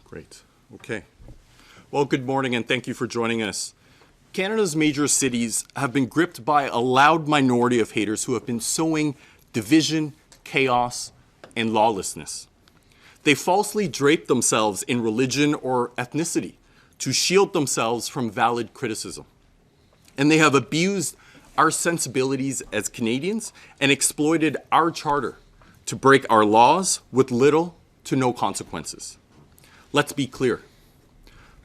Great. Okay. Well, good morning and thank you for joining us. Canada's major cities have been gripped by a loud minority of haters who have been sowing division, chaos, and lawlessness. They falsely drape themselves in religion or ethnicity to shield themselves from valid criticism. And they have abused our sensibilities as Canadians and exploited our charter to break our laws with little to no consequences. Let's be clear.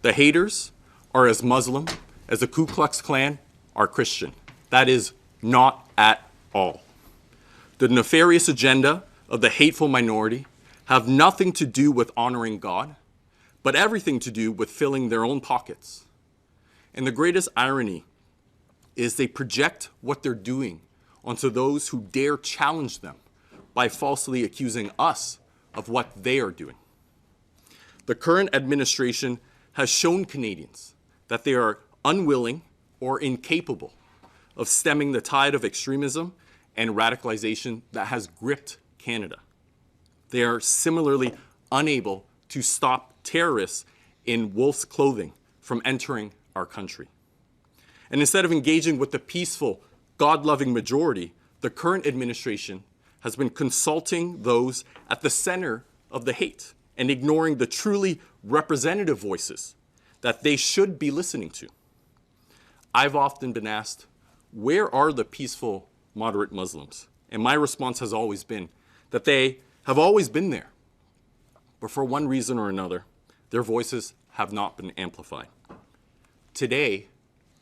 The haters are as Muslim as the Ku Klux Klan are Christian. That is not at all. The nefarious agenda of the hateful minority have nothing to do with honoring God, but everything to do with filling their own pockets. And the greatest irony is they project what they're doing onto those who dare challenge them by falsely accusing us of what they are doing. The current administration has shown Canadians that they are unwilling or incapable of stemming the tide of extremism and radicalization that has gripped Canada. They are similarly unable to stop terrorists in wolf's clothing from entering our country. And instead of engaging with the peaceful, God-loving majority, the current administration has been consulting those at the center of the hate and ignoring the truly representative voices that they should be listening to. I've often been asked, where are the peaceful, moderate Muslims? And my response has always been that they have always been there. But for one reason or another, their voices have not been amplified. Today,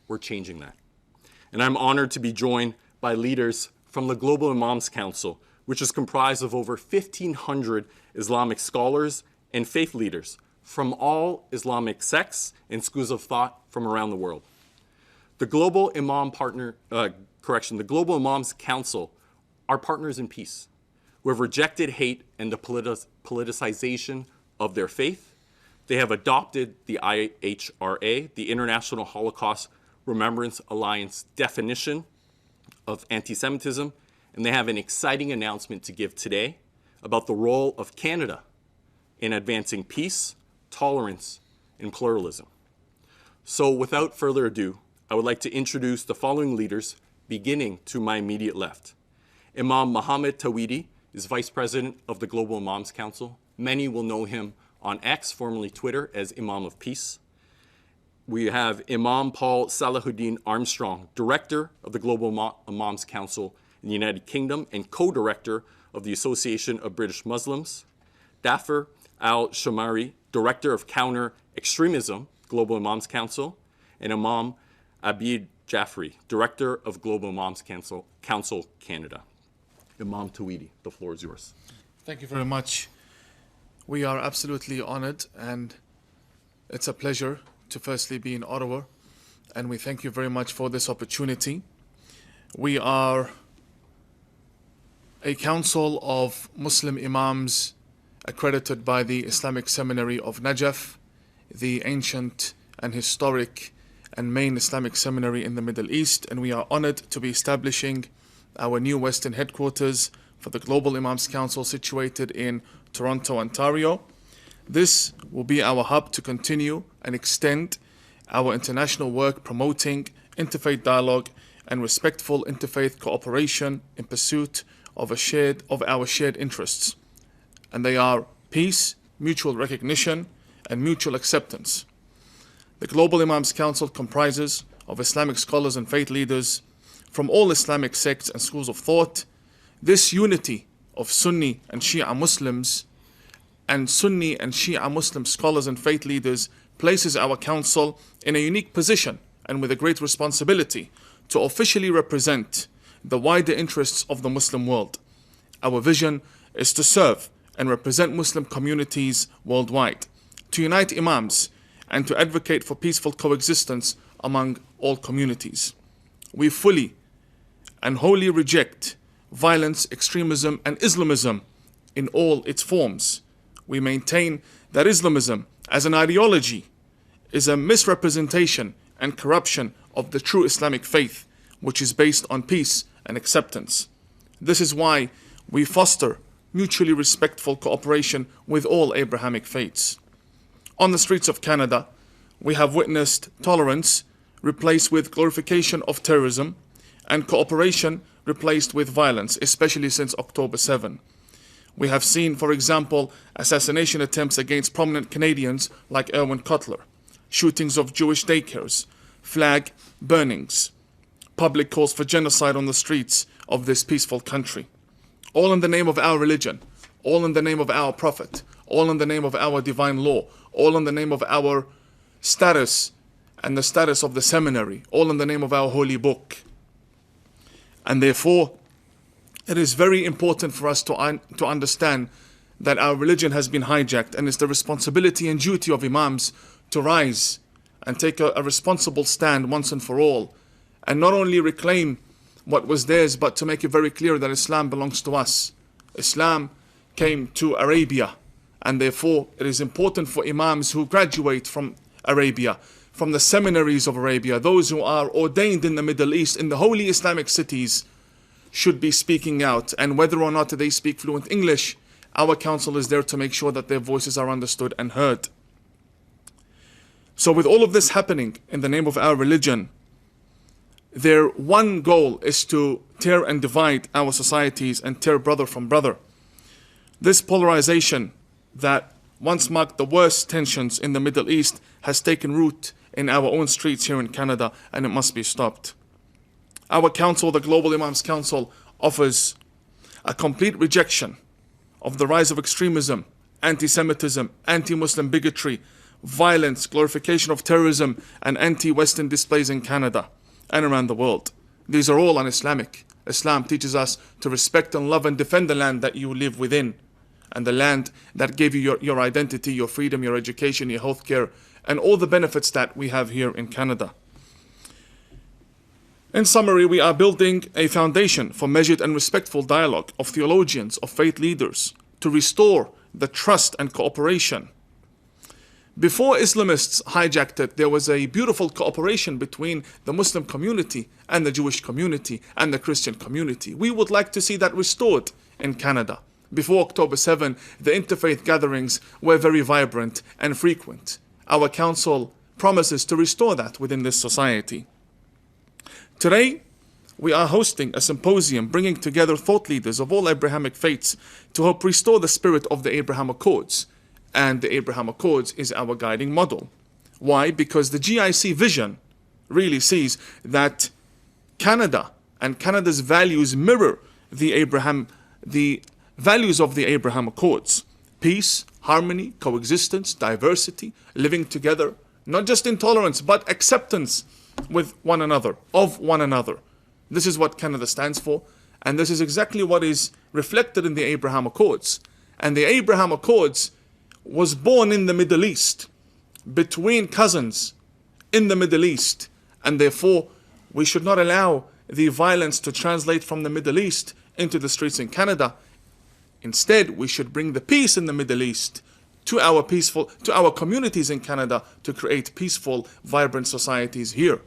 we're changing that. And I'm honored to be joined by leaders from the Global Imams Council, which is comprised of over 1,500 Islamic scholars and faith leaders from all Islamic sects and schools of thought from around the world. The Global Global Imams Council are partners in peace who have rejected hate and the politicization of their faith. They have adopted the IHRA, the International Holocaust Remembrance Alliance definition of anti-Semitism, and they have an exciting announcement to give today about the role of Canada in advancing peace, tolerance, and pluralism. So without further ado, I would like to introduce the following leaders, beginning to my immediate left. Imam Mohammad Tawhidi is Vice President of the Global Imams Council. Many will know him on X, formerly Twitter, as Imam of Peace. We have Imam Paul Salahuddin Armstrong, Director of the Global Imams Council in the United Kingdom and co-director of the Association of British Muslims. Dhafir Al-Shammary, Director of Counter-Extremism, Global Imams Council, and Imam Abid Jaffri, Director of Global Imams Council Canada. Imam Tawhidi, the floor is yours. Thank you very much. We are absolutely honored, and it's a pleasure to firstly be in Ottawa, and we thank you very much for this opportunity. We are a council of Muslim imams accredited by the Islamic Seminary of Najaf, the ancient and historic and main Islamic seminary in the Middle East, and we are honored to be establishing our new Western headquarters for the Global Imams Council situated in Toronto, Ontario. This will be our hub to continue and extend our international work promoting interfaith dialogue and respectful interfaith cooperation in pursuit of our shared interests. And they are peace, mutual recognition, and mutual acceptance. The Global Imams Council comprises of Islamic scholars and faith leaders from all Islamic sects and schools of thought. This unity of Sunni and Shia Muslims and Sunni and Shia Muslim scholars and faith leaders places our council in a unique position and with a great responsibility to officially represent the wider interests of the Muslim world. Our vision is to serve and represent Muslim communities worldwide, to unite imams, and to advocate for peaceful coexistence among all communities. We fully and wholly reject violence, extremism, and Islamism in all its forms. We maintain that Islamism as an ideology is a misrepresentation and corruption of the true Islamic faith, which is based on peace and acceptance. This is why we foster mutually respectful cooperation with all Abrahamic faiths. On the streets of Canada, we have witnessed tolerance replaced with glorification of terrorism and cooperation replaced with violence, especially since October 7. We have seen, for example, assassination attempts against prominent Canadians like Erwin Cutler, shootings of Jewish daycares, flag burnings, public calls for genocide on the streets of this peaceful country. All in the name of our religion, all in the name of our prophet, all in the name of our divine law, all in the name of our status and the status of the seminary, all in the name of our holy book. And therefore, it is very important for us to understand that our religion has been hijacked, and it's the responsibility and duty of Imams to rise and take a responsible stand once and for all, and not only reclaim what was theirs, but to make it very clear that Islam belongs to us. Islam came to Arabia, and therefore it is important for Imams who graduate from Arabia, from the seminaries of Arabia, those who are ordained in the Middle East, in the holy Islamic cities, should be speaking out. And whether or not they speak fluent English, our council is there to make sure that their voices are understood and heard. So with all of this happening in the name of our religion, their one goal is to tear and divide our societies and tear brother from brother. This polarization that once marked the worst tensions in the Middle East has taken root in our own streets here in Canada, and it must be stopped. Our council, the Global Imams Council, offers a complete rejection of the rise of extremism, anti-Semitism, anti-Muslim bigotry, violence, glorification of terrorism, and anti-Western displays in Canada and around the world. These are all un-Islamic. Islam teaches us to respect and love and defend the land that you live within, and the land that gave you your identity, your freedom, your education, your healthcare, and all the benefits that we have here in Canada. In summary, we are building a foundation for measured and respectful dialogue of theologians, of faith leaders, to restore the trust and cooperation. Before Islamists hijacked it, there was a beautiful cooperation between the Muslim community and the Jewish community and the Christian community. We would like to see that restored in Canada. Before October 7, the interfaith gatherings were very vibrant and frequent. Our council promises to restore that within this society. Today, we are hosting a symposium bringing together thought leaders of all Abrahamic faiths to help restore the spirit of the Abraham Accords. And the Abraham Accords is our guiding model. Why? Because the GIC vision really sees that Canada and Canada's values mirror the values of the Abraham Accords. Peace, harmony, coexistence, diversity, living together, not just in tolerance, but acceptance with one another, of one another. This is what Canada stands for, and this is exactly what is reflected in the Abraham Accords. And the Abraham Accords was born in the Middle East, between cousins in the Middle East, and therefore we should not allow the violence to translate from the Middle East into the streets in Canada. Instead, we should bring the peace in the Middle East to our communities in Canada to create peaceful, vibrant societies here.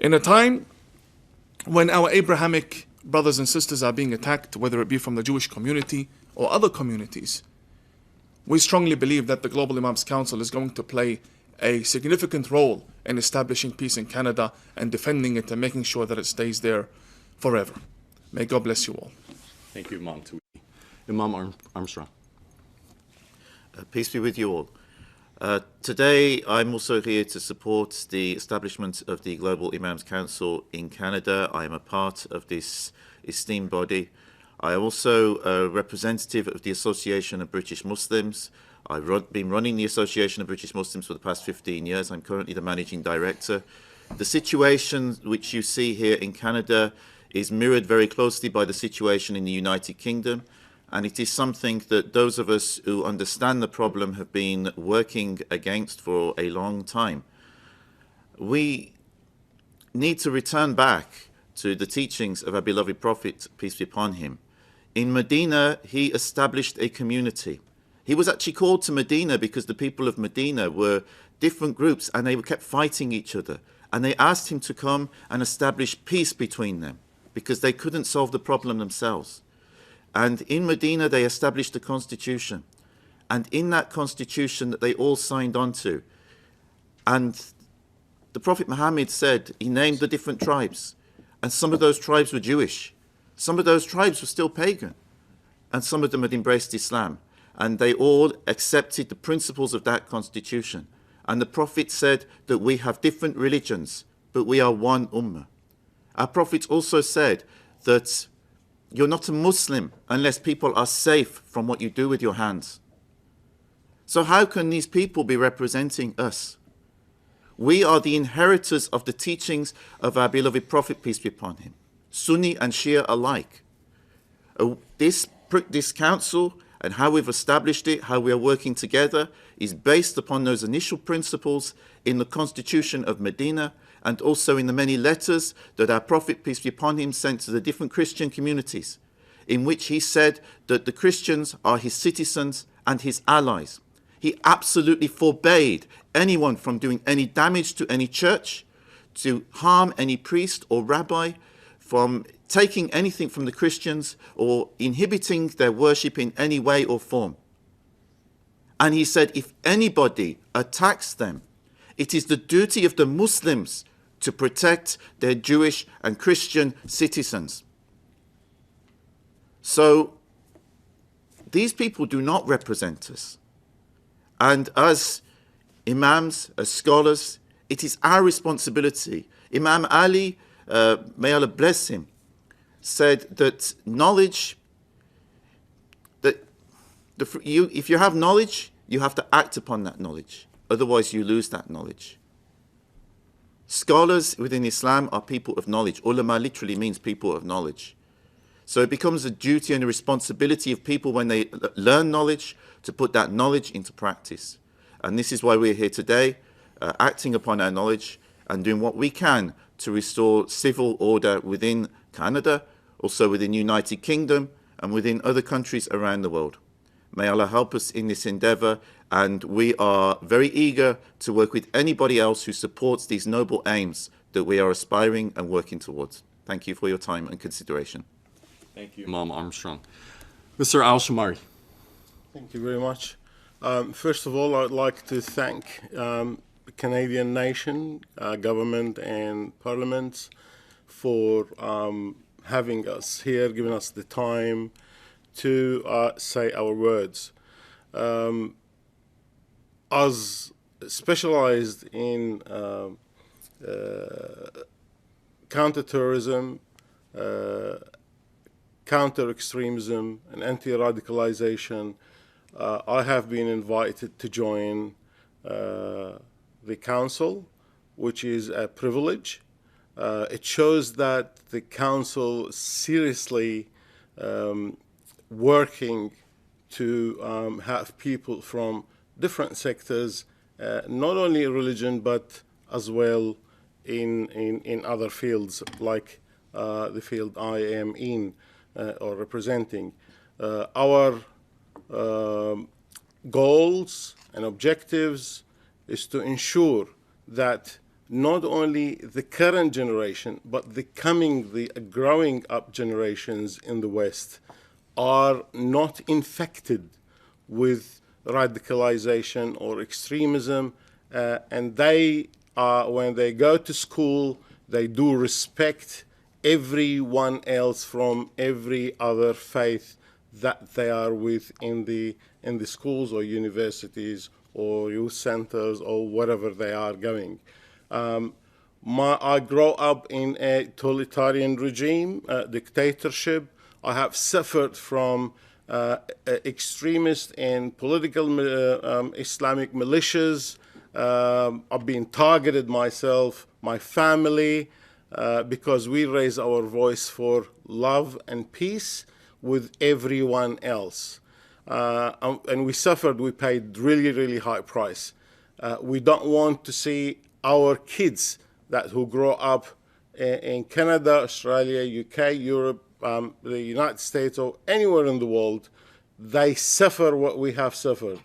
In a time when our Abrahamic brothers and sisters are being attacked, whether it be from the Jewish community or other communities, we strongly believe that the Global Imams Council is going to play a significant role in establishing peace in Canada and defending it and making sure that it stays there forever. May God bless you all. Thank you, Imam Tawhidi. Imam Armstrong. Peace be with you all. Today, I'm also here to support the establishment of the Global Imams Council in Canada. I am a part of this esteemed body. I am also a representative of the Association of British Muslims. I've been running the Association of British Muslims for the past 15 years. I'm currently the managing director. The situation which you see here in Canada is mirrored very closely by the situation in the United Kingdom. And it is something that those of us who understand the problem have been working against for a long time. We need to return back to the teachings of our beloved Prophet, peace be upon him. In Medina, he established a community. He was actually called to Medina because the people of Medina were different groups and they kept fighting each other. And they asked him to come and establish peace between them because they couldn't solve the problem themselves. And in Medina, they established a constitution. and in that constitution that they all signed on to. And the Prophet Muhammad said, he named the different tribes, and some of those tribes were Jewish. Some of those tribes were still pagan, and some of them had embraced Islam. And they all accepted the principles of that constitution. And the Prophet said that we have different religions, but we are one ummah. Our Prophet also said that you're not a Muslim unless people are safe from what you do with your hands. So how can these people be representing us? We are the inheritors of the teachings of our beloved Prophet, peace be upon him, Sunni and Shia alike. This council and how we've established it, how we are working together, is based upon those initial principles in the Constitution of Medina and also in the many letters that our Prophet, peace be upon him, sent to the different Christian communities, in which he said that the Christians are his citizens and his allies. He absolutely forbade anyone from doing any damage to any church, to harm any priest or rabbi, from taking anything from the Christians or inhibiting their worship in any way or form. And he said, if anybody attacks them, it is the duty of the Muslims to protect their Jewish and Christian citizens. So these people do not represent us. And as imams, as scholars, it is our responsibility. Imam Ali, may Allah bless him, said that knowledge, if you have knowledge, you have to act upon that knowledge. Otherwise, you lose that knowledge. Scholars within Islam are people of knowledge. Ulama literally means people of knowledge. So it becomes a duty and a responsibility of people when they learn knowledge to put that knowledge into practice. And this is why we're here today, acting upon our knowledge and doing what we can to restore civil order within Canada, also within the United Kingdom, and within other countries around the world. May Allah help us in this endeavor, and we are very eager to work with anybody else who supports these noble aims that we are aspiring and working towards. Thank you for your time and consideration. Thank you, Imam Armstrong. Mr. Al-Shammary. Thank you very much. First of all, I'd like to thank the Canadian nation, government and parliaments for having us here, giving us the time to say our words. As specialized in counterterrorism, counter-extremism and anti-radicalization, I have been invited to join the council, which is a privilege. It shows that the council seriously working to have people from different sectors, not only religion, but as well in other fields, like the field I am in or representing. Our goals and objectives is to ensure that not only the current generation, but the growing up generations in the West are not infected with radicalization or extremism, and they are, when they go to school, they do respect everyone else from every other faith that they are with in the schools or universities or youth centers or wherever they are going. I grew up in a totalitarian regime, dictatorship. I have suffered from extremist and political Islamic militias. I've been targeted myself, my family, because we raise our voice for love and peace with everyone else. And we suffered, we paid really, really high price. We don't want to see our kids who grow up in Canada, Australia, UK, Europe, the United States, or anywhere in the world, they suffer what we have suffered.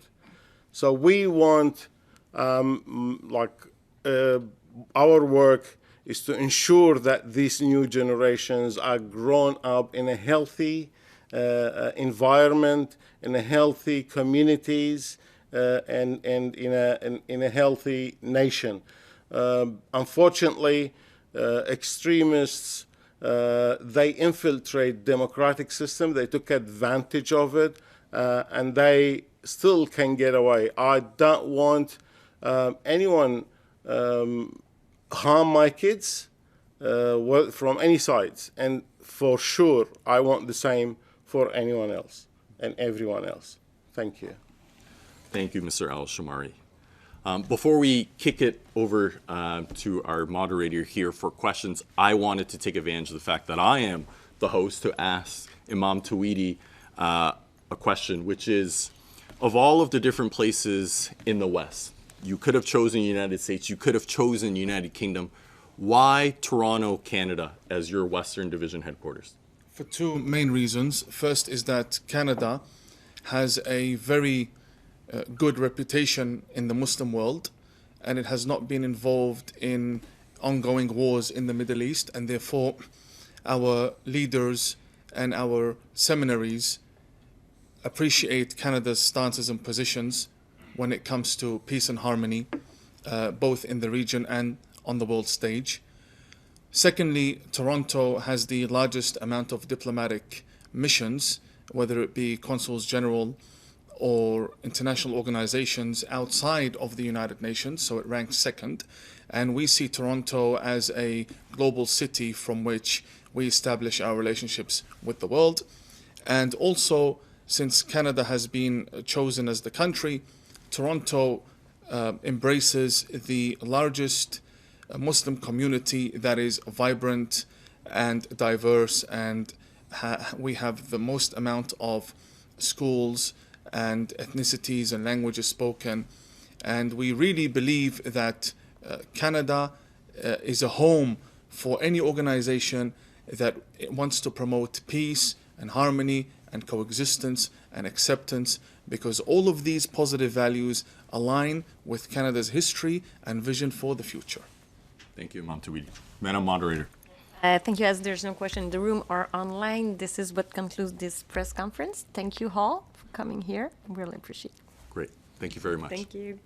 So we want, our work is to ensure that these new generations are grown up in a healthy environment, in a healthy communities, and in a healthy nation. Unfortunately, extremists, they infiltrate democratic system. They took advantage of it, and they still can get away. I don't want anyone harm my kids from any sides, and for sure I want the same for anyone else and everyone else. Thank you. Thank you, Mr. Al-Shammary. Before we kick it over to our moderator here for questions, I wanted to take advantage of the fact that I am the host to ask Imam Tawhidi a question, which is, of all of the different places in the West, you could have chosen the United States, you could have chosen United Kingdom. Why Toronto, Canada, as your Western Division headquarters? For two main reasons. First is that Canada has a very good reputation in the Muslim world, and it has not been involved in ongoing wars in the Middle East, and therefore our leaders and our seminaries appreciate Canada's stances and positions when it comes to peace and harmony, both in the region and on the world stage. Secondly, Toronto has the largest amount of diplomatic missions, whether it be consuls general or international organizations outside of the United Nations, so it ranks second. And we see Toronto as a global city from which we establish our relationships with the world. And also, since Canada has been chosen as the country, Toronto embraces the largest Muslim community that is vibrant and diverse, and we have the most amount of schools and ethnicities and languages spoken. And we really believe that Canada is a home for any organization that wants to promote peace and harmony and coexistence and acceptance, because all of these positive values align with Canada's history and vision for the future. Thank you, Imam Tawhidi. Madam Moderator. Thank you. As there's no question in the room or online, this is what concludes this press conference. Thank you all for coming here. Really appreciate it. Great. Thank you very much. Thank you.